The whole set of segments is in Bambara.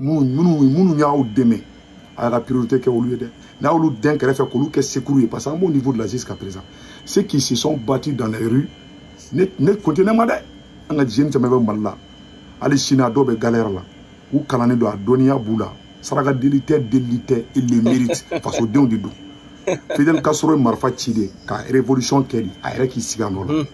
Mounou Niaou Deme, à la priorité qu'au lieu de. N'a eu d'un qui a fait que sécurité, parce qu'à mon niveau de la jusqu'à présent, ceux qui se sont battus dans les rues, ne continuent pas d'aller. On a dit, je ne sais pas mal. Ali China dobe galère là. Ou Kalane do a Donia Boula. Saraga délité, il le mérite. Parce que Dieu dit tout. Fidel Castro Marfa Chide, car révolution Kelly, a Ereki Siganola.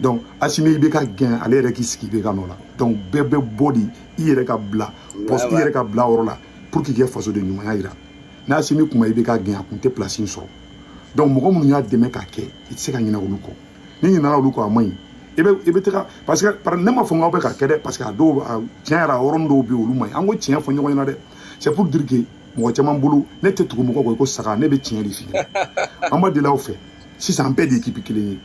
Donc, Assimi Ibeka gain, à l'Ereki Siganola. Donc, bébé body, Ireka Bla, parce qu'il Ireka Bla Orla, pour qu'il y ait façon de nous. Na Assimi Kuma Ibeka gain, à compter place in so. Donc, mon gars, il y a des mecs à quai, il sait qu'il y a un louko. Il y a un louko à moi. Parce que par n'importe quoi on peut faire parce que ado tiens la orondo bi oluma ango tiens fo nyoko na de c'est pour dire que mo chama mbulu nete tuko moko ko saka ne be tiens li fi amba de là au fait si ça empêche d'équipe qui les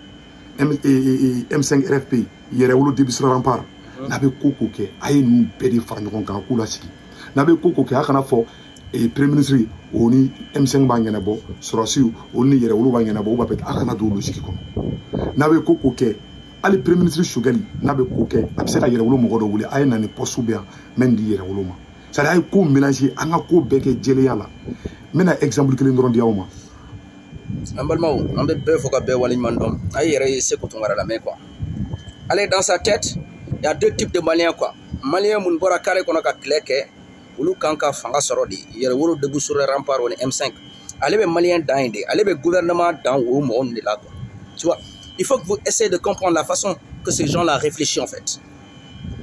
M5 RFP yere wolo début sur rempart na be koko ke ay nu pedi far nyoko kan kula siki na be koko ke akana fo et premier ministre oni M5 bangena bo sorosiu oni yere wolo bangena bo ba pet akana do lo siki ko na be koko ke ali premier ministre Choguel n'a pas coqué après ça il y a le mot de voulu aïe n'a pas soubien même dit il y a le mot ça a été mélangé à un coup bec et gelé là maintenant exemple que les gens disent moi normalement on peut pas faut que wali mandom aïe c'est quand on va la main quoi allez dans sa tête il y a deux types de maliens quoi malien mun bora carré qu'on a claqué ou le kanka fanga sorodi il y a le wolo debout sur le rempart on M5 allez les maliens dans allez le gouvernement dans où on est là quoi tu vois. Il faut que vous essayez de comprendre la façon que ces gens-là réfléchissent en fait.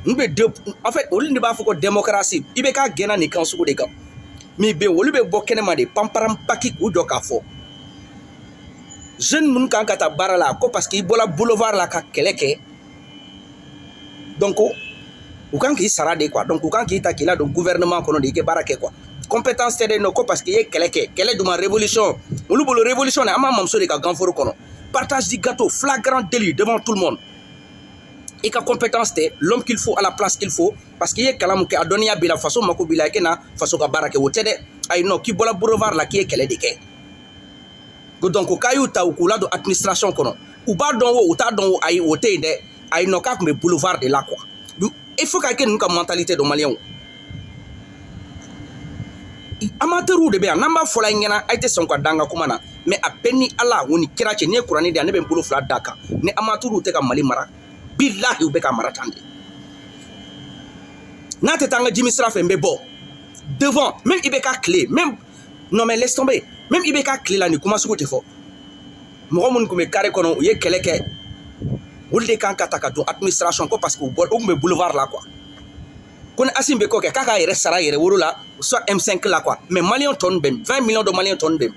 En fait, au lieu de faire la démocratie, il y a des gens qui sont des gens. Mais il y a des gens qui sont des pamparam paki ou doka fo. Jeune moun kan kata barala ko parce qu'il y a boulevard la ka keleke. Donc, ou quand qui sera de quoi. Donc, ou quand qui est là donc gouvernement kono de barake quoi. Compétence c'est de no ko parce qu'il y a keleke. Quelle est ma révolution? Ou le révolution est ama mamso de ka ganforo kono. Partage du gâteau, flagrant délit devant tout le monde. Et qu'à compétence, c'est l'homme qu'il faut à la place qu'il faut. Parce qu'il y a quelqu'un qui a donné à la façon, ma copine, qui a façon à barake ou tede. Aïe non, qui boit la boulevard là, qui est qu'elle est de quai. Donc, au cas où tu as eu de administration, ou pas dans ou t'as dans aïe ou t'es de aïe non, comme boulevard de là quoi. Il faut qu'il y ait une mentalité de Malien. Amateur ou de bien, n'amba fola ingena aite sonko danga kumana mais a penni ala woni kirache ne kurani de ne ben bulu fla daka ne amateur ou te ka mali mara billahi ube ka mara tande na te tanga Jimmy Srafe mbebo devant même ibeka clé même non mais laisse tomber même ibeka clé là ni kuma suko te fo mo mon ko me carré kono ye keleke wulde kan kataka do administration ko parce que o me boulevard là quoi. Qu'on asimbe ko kaka yere sara yere woro la soit M5 là quoi mais Malien tonne ben 20 millions de Maliens tonne ben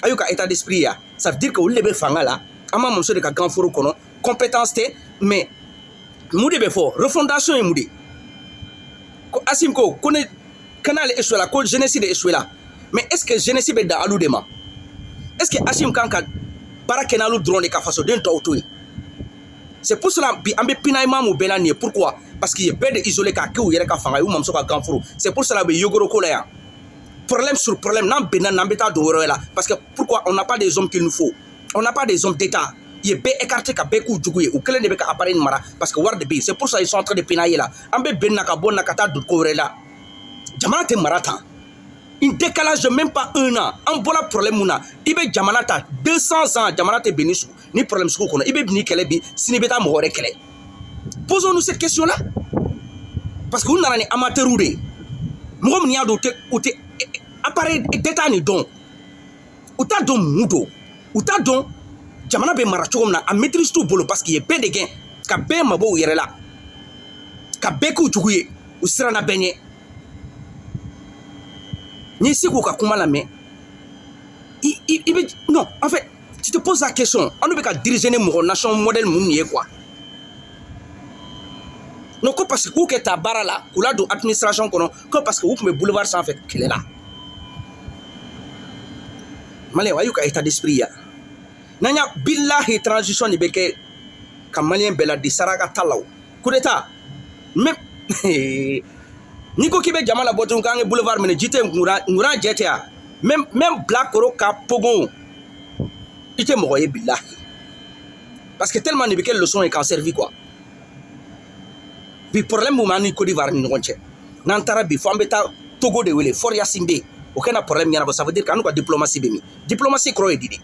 ayuka état d'esprit ya ça veut dire que lebe fanga là ama monso de ka ganforo kono compétence té mais moudé be fort refondation et moudé ko asim ko kone canal échoué là ko génocide échoué là mais est-ce que génocide be da aludema est-ce que asim kanka para kenalu drone de ka faso den to auto. C'est pour cela que je suis pourquoi? Parce qu'il y a des isolés qui sont isolés. C'est pour cela que je suis problème sur problème. Parce que pourquoi on n'a pas des hommes qu'il nous faut? On n'a pas des hommes d'État. Il y a des écartés qui sont écartés. Ou quel est appareil parce que c'est pour ça qu'ils sont en train de pénailler là. On peut bien nakabon nakata de couvrir là. Jamana te marata. Un décalage de même pas un an. En voilà problème mouna. Ibe jamana ta 200 ans jamana te bénisu. Ni problème sou kono. Ibe bini kele bi sinibeta mohore kele. Posons-nous cette question là. Parce que vous n'avez pas amateur ou de. Moi m'y a doté ou te appareil d'état ni don. Ou ta don mudo. Ou ta don jamana be maracho na a maîtrise tout bolo parce qu'il y a peu de gain. Ka be mabo yere là. Ka be ku chuguye. Ou sera na benye. Ni si ko kuma la mais non en fait tu te poses la question on ne peut pas diriger une nation modèle mounier quoi non ko parce que ku ke ta bara la kula do administration kono ko parce que vous pouvez boulevard sans fait qu'il est là malé wayu ka état d'esprit ya nanya billahi transition ni beke ka malien bela di saraka talaw coup d'état même Niko kibe jamala boton kange boulevard mene jite ngura jetea même black ro ka pogon ite moye billahi parce que tellement ni quelle leçon est qu'en servi quoi puis problème ou mani Côte d'Ivoire ni ngonche n'an taara bi fo an bɛ taa Togo de wele Fort Yassin bɛ yen o kɛna problème ɲɛnabɔ ça veut dire qu'an ka diplomatie bɛ min diplomatie kɔrɔ ye di de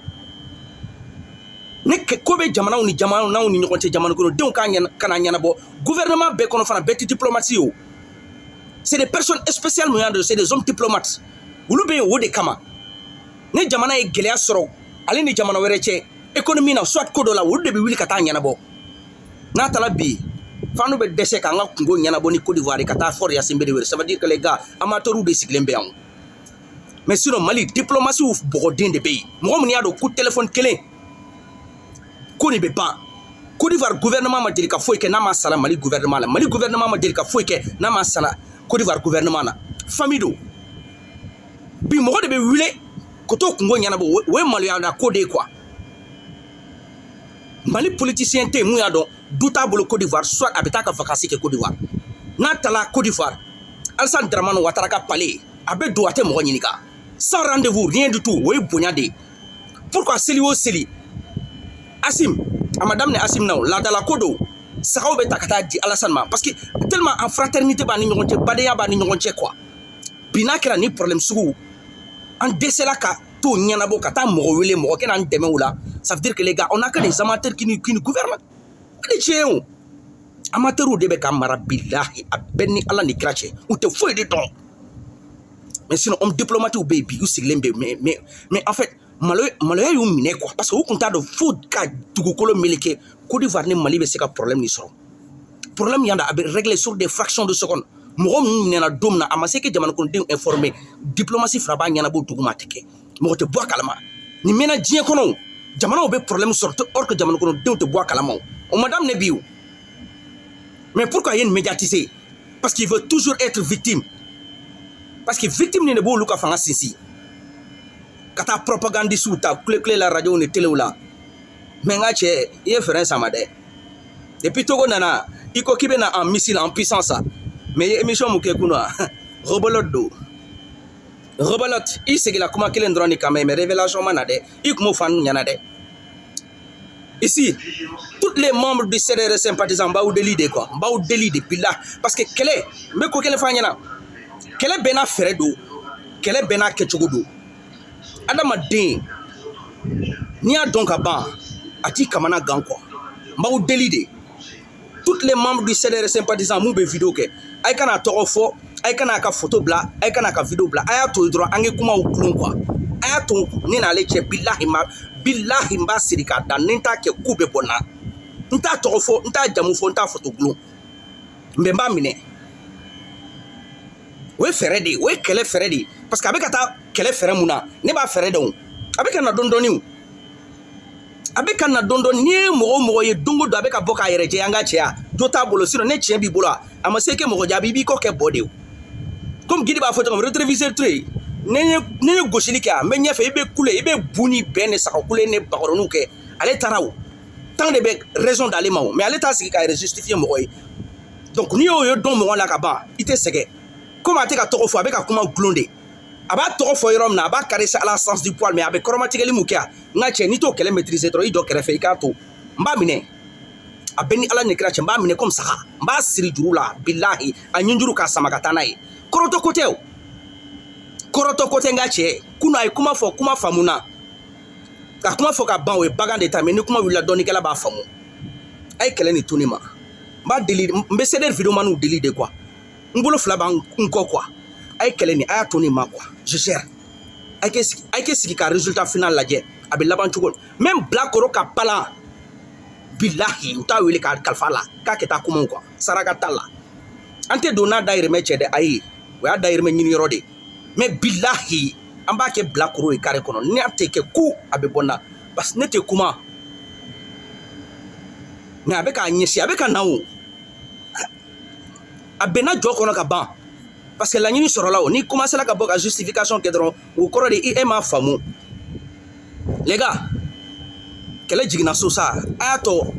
ne ko bɛ jamanaw ni jamanaw n'anw ni ɲɔgɔn cɛ jamana kɔnɔdenw kana ɲɛnabɔ gouvernement bɛɛ kɔnɔ fana bɛɛ tɛ diplomatie o c'est des personnes spéciales mun y'a dɔn c'est des hommes diplomates olu bɛ yen o de kama ne jamana ye gɛlɛya sɔrɔ ale ni jamana wɛrɛ cɛ économie na soit ko dɔ la olu de bɛ wuli ka taa ɲɛnabɔ n'a taara bi f'an bɛ dɛsɛ k'an ka kungo ɲɛnabɔ ni Côte d'Ivoire ka taa Fort Yassin bɛ de wele ça veut dire que les gars amateurs de sigilen bɛ yan mais sinon Mali diplomatie bɔgɔden de bɛ yen mɔgɔ min y'a dɔn ko téléphone kelen ko nin bɛ ban Côte d'Ivoire gouvernement ma deli ka foyi kɛ n'a ma sara Mali gouvernement la Mali gouvernement ma deli ka foyi kɛ n'a ma sara Côte d'Ivoire gouvernement na famille don bi mɔgɔ de bɛ wele ko to kungo ɲɛnabɔ o ye maloya ko de ye quoi Mali politicien tɛ yen mun y'a dɔn du t'a bolo Côte d'Ivoire soit a bɛ taa ka vacances kɛ Côte d'Ivoire n'a taara Côte d'Ivoire Alassane Dramane Ouattara ka palais a bɛ don a tɛ mɔgɔ ɲininka sans rendez-vous rien du tout o ye bonya de ye pourquoi seli o seli Asim a ma daminɛ Asim na o laadala ko don sagaw bɛ ta ka taa di Alassane ma parce que tellement en fraternité b'a ni ɲɔgɔn cɛ badenya b'a ni ɲɔgɔn cɛ quoi bi n'a kɛra ni problème sugu an dɛsɛla ka to ɲɛnabɔ ka taa mɔgɔ wele mɔgɔ kɛ n'an dɛmɛ o la ça veut dire que les gars on a que des amateurs qui nous gouvernent ale tiɲɛ o amateurs de bɛ ka mara bilahi a bɛɛ ni Ala ni kira cɛ u tɛ foyi de dɔn mais sinon homme diplomatique bɛ yen bi u sigilen bɛ mais en fait maloya y'u minɛ quoi parce que u kun t'a dɔn fo ka dugukolo meleke Côte d'Ivoire ni Mali bɛ se ka problème ni sɔrɔ problème yan da a bɛ régler sur des fractions de seconde mɔgɔ minnu minɛna don min na a ma se que jamana kɔnɔdenw informer diplomatie fila b'a ɲɛnabɔ duguma a tɛ kɛ mɔgɔ tɛ bɔ a kalama nin mɛnna diɲɛ kɔnɔ jamanaw bɛ problème sɔrɔ or que jamana kɔnɔdenw tɛ bɔ a kalama o ma daminɛ bi o mais pourquoi il y a une médiatisée parce qu'il veut toujours être victime parce que victime ni ne b'olu ka fanga sinsin ka taa propagandiste ta kule la radio ni télé la mais n ka cɛ i ye fɛrɛn sama dɛ depuis Togo nana i ko k'i bɛ na en missile en puissance mais i ye émission mun kɛ kunna rebolote don rebolote i segila kuma kelen dɔrɔn de kan mais révélation ma na dɛ i kun m'o fɔ an ɲɛna dɛ ici tous les membres du CDR sympathisants n b'aw deli de quoi n b'aw deli de bila parce que kɛlɛ n bɛ ko kelen fɔ an ɲɛna kɛlɛ bɛɛ n'a fɛɛrɛ don kɛlɛ bɛɛ n'a kɛcogo don adamaden n'i y'a dɔn ka ban a t'i kamana gan quoi n b'aw deli de tous les membres du CDR sympathisants mun bɛ vidéo kɛ a ye kana tɔgɔ fɔ a ye kana ka photo bila a ye kana ka vidéo bila a y'a to yen dɔrɔn an kɛ kumaw gulon quoi a y'a to ne n'ale cɛ bilahi n b'a siri k'a da ni n t'a kɛ ko bɛ bɔ n na n t'a tɔgɔ fɔ n t'a jamu fɔ n t'a photo gulon mais n b'a minɛ o ye fɛɛrɛ de ye o ye kɛlɛ fɛɛrɛ de ye parce que a bɛ ka taa kɛlɛ fɛɛrɛ mun na ne b'a fɛɛrɛ dɔn a bɛ ka na dɔɔni dɔɔni a bɛ ka na dɔɔni dɔɔni n'i ye mɔgɔ o mɔgɔ ye don o don a bɛ ka bɔ k'a yɛrɛ jɛ an ka cɛya jo t'a bolo sinon ne tiɲɛ b'i bolo a ma se kɛ mɔgɔ jaabi i b'i kɔ kɛ bɔ de o comme Gidi b'a fɔ cogo min rétroviseur Touré ne ye gosili kɛ a n bɛ ɲɛfɛ i bɛ kule i bɛ bu ni bɛn ni sagakule ni bakɔrɔniw kɛ ale taara o temps de bɛ raison d'ale ma o mais ale t'a sigi k'a yɛrɛ justifier mɔgɔ ye donc n'i y'o ye dɔn mɔgɔ la ka ban i tɛ sɛgɛn comme a tɛ ka tɔgɔ fɔ a bɛ ka kuma gulon de a b'a tɔgɔ fɔ yɔrɔ min na a b'a caresser à la sens du poil mais a bɛ kɔrɔmatigɛli mun kɛ n ka cɛ n'i t'o kɛlɛ maîtriser dɔrɔn i jɔ kɛrɛfɛ i k'a to n b'a minɛ a bɛ ni Ala ni kira cɛ n b'a minɛ comme saga n b'a siri juru la bilahi a ɲinjuru k'a sama ka taa n'a ye kɔrɔtɔ ko tɛ o kɔrɔtɔ ko tɛ n ka cɛ kunun a ye kuma fɔ kuma faamuna ka kuma fɔ ka ban o ye bagan de ta mais ni kuma wulila dɔɔnikɛla b'a faamu a ye kɛlɛ nin to ne ma n b'a deli n bɛ CDR vidéomaniw deli de quoi n bolo fila b'an kɔ quoi a ye kɛlɛ nin a y'a to ne ma quoi je gère a ye kɛ sigi ka résultat final lajɛ a bɛ laban cogo même Bilakoro ka palan bilahi u t'a wele k'a kalifa la k'a kɛ taa kumaw quoi saraka t'a la an tɛ don n'a dayirimɛ cɛ dɛ ayi o y'a dayirimɛ ɲini yɔrɔ de mais bilahi an b'a kɛ Bilakoro ye carré kɔnɔ n'a tɛ kɛ ko a bɛ bɔ n na parce que ne tɛ kuma mais a bɛ k'a ɲɛsin a bɛ ka na o a bɛnna jɔ kɔnɔ ka ban parce que laɲini sɔrɔla o n'i commencé ka bɔ ka justification kɛ dɔrɔn o kɔrɔ de e m'a faamu les gars kɛlɛ jiginna so sa a y'a tɔ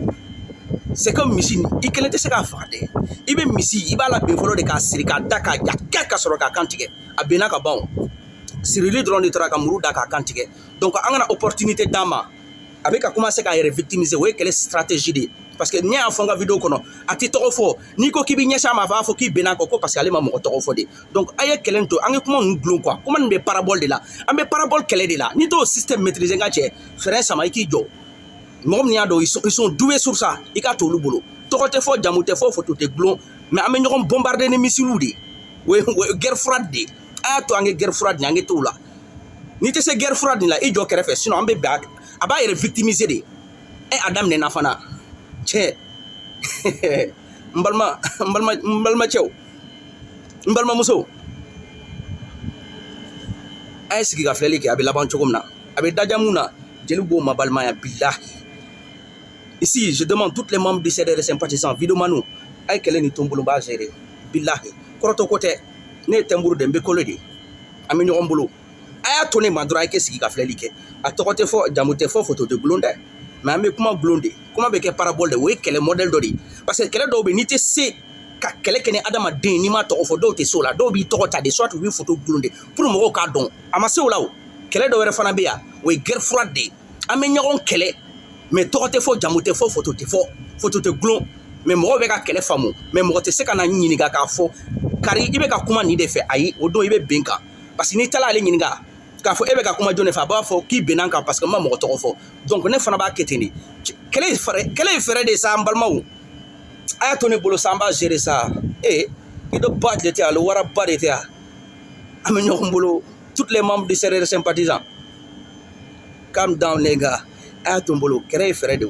c'est comme misi i kelen tɛ se k'a faga dɛ i bɛ misi i b'a labɛn fɔlɔ de k'a siri k'a da k'a ja ka sɔrɔ k'a kan tigɛ a benna ka ban o sirili dɔrɔn de tora ka muru da k'a kan tigɛ donc an kana opportunité d'a ma a bɛ ka commencer k'a yɛrɛ victimiser o ye kɛlɛ stratégie de ye parce que n'y a fond ka vidéo kono ati toko fo ni ko kibi nyesa ma fa fo ki bena ko parce que ale ma mo toko fo de donc aye kelen to ange kuma nglon quoi kuma be parabole de la ambe parabole kele de la ni to système maîtriser nga che frère sama ki jo mom ni ado ils sont doués sur ça i ka to lu bolo toko te fo jamu te fo photo te glon mais ambe ñokom bombarder ni missile de we guerre froide de a to ange guerre froide nyange to la ni te se guerre froide ni la i jo kere fe sinon ambe back aba yere victimiser de e adam ne nafana che mbalma chew mbalma muso ay sigi ga fleli ke abi laban chogomna abi dajamuna jeli bo mabalma ya billahi ici je demande tous les membres du CDR sympathisants vidéo manu ay kele ni tombolo ba gérer billahi koroto côté ne temburu de mbekolo de ami nyombolo aya tone mandra ay ke sigi ga fleli ke atokote fo jamute fo photo de glonde mais ambe kuma glonde kuma be ke parabole de we kele modèle dodi parce que kele do be nité c'est ka kele kene adama den ni ma to fo do te sola do bi to ta de soit we photo glonde pour mo ka don amase wala o kele do were fana be ya we guerre froide de ame nyagon kele mais to te fo jamute fo photo te glon mais mo be ka kele famu mais mo te se kana nyini ga ka fo kari ibe ka kuma ni de fe ayi o do ibe benka parce que ni tala ale nyini ga ka fo ebe ka kuma jone fa ba fo ki benanka parce que ma mo to fo donc ne fana ba keteni kele frère de ça mbalma ou aya toni bolo samba gérer ça il doit battre le théâtre le wara pas de théâtre amenyo mbolo tous les membres du CDR sympathisants calm down les gars aya ton bolo kele frère de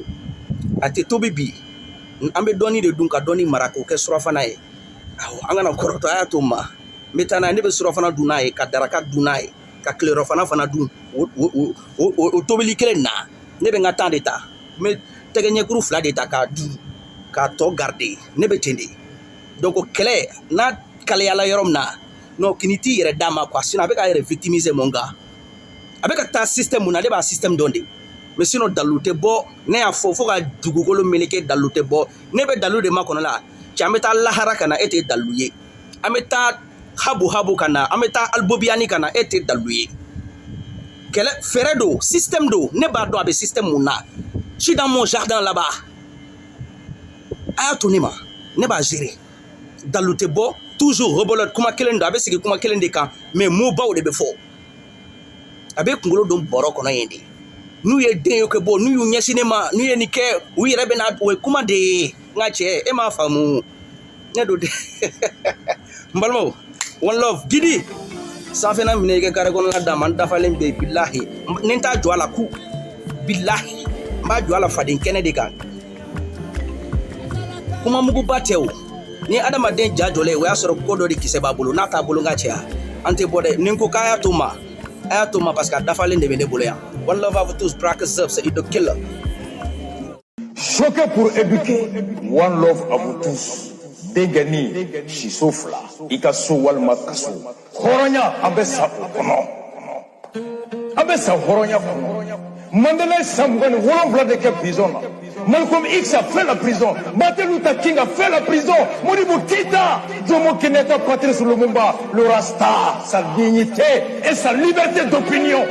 ati to bibi ambe doni de dunka doni marako ke sura fana e angana koroto aya to ma metana ne be sura fana dunaye ka daraka dunaye ka klero fana dun o tobili kelen na ne be ngata d'état mais tegenye groupe fla d'état ka du ka to garder ne be tende donc kele na kale yala yorom na no kiniti yere dama quoi sinon avec a yere victimiser mon gars avec ta système na de ba système donde mais sinon dalute bo ne ya fo ka dugukolo meleke dalute bo ne be dalu de makono la chameta la haraka na ete daluye ameta habu kana ameta albobiani kana ete daluye quel feredo système do ne ba do abe système muna je suis dans mon jardin là-bas aya tonima ne ba gérer dalute bo toujours rebolot kuma kelendo abe sigi kuma kelende kan mais mo bawo de be fo abe kungolo do boro kono yende nu ye den yo ke bo nu yu nyesinema nu ye nike wi rebe na we kuma de ngache e ma famu ne do de mbalmo one love gidi safena mine ke kare kono la daman dafalen be billahi nenta joala ku billahi mba joala fadin kene de kan kuma mugu batew ni adama den jajole we asoro kodo de kiseba bulu nata bulu ngache ante bode ninko kaya tuma ayatuma parce que dafalen de bene bulu ya one love à vous tous brackets up c'est Ido Killer choqué pour éduquer one love à vous tous degani shisofla ikaso walma kaso horonya abesa kono abesa horonya kono Mandela Samougan wolonvla de quelle prison Malcolm X a fait la prison Martin Luther King a fait la prison Modibo Keïta Jomo Kenyatta Patrice Lumumba le Rasta sa dignité et sa liberté d'opinion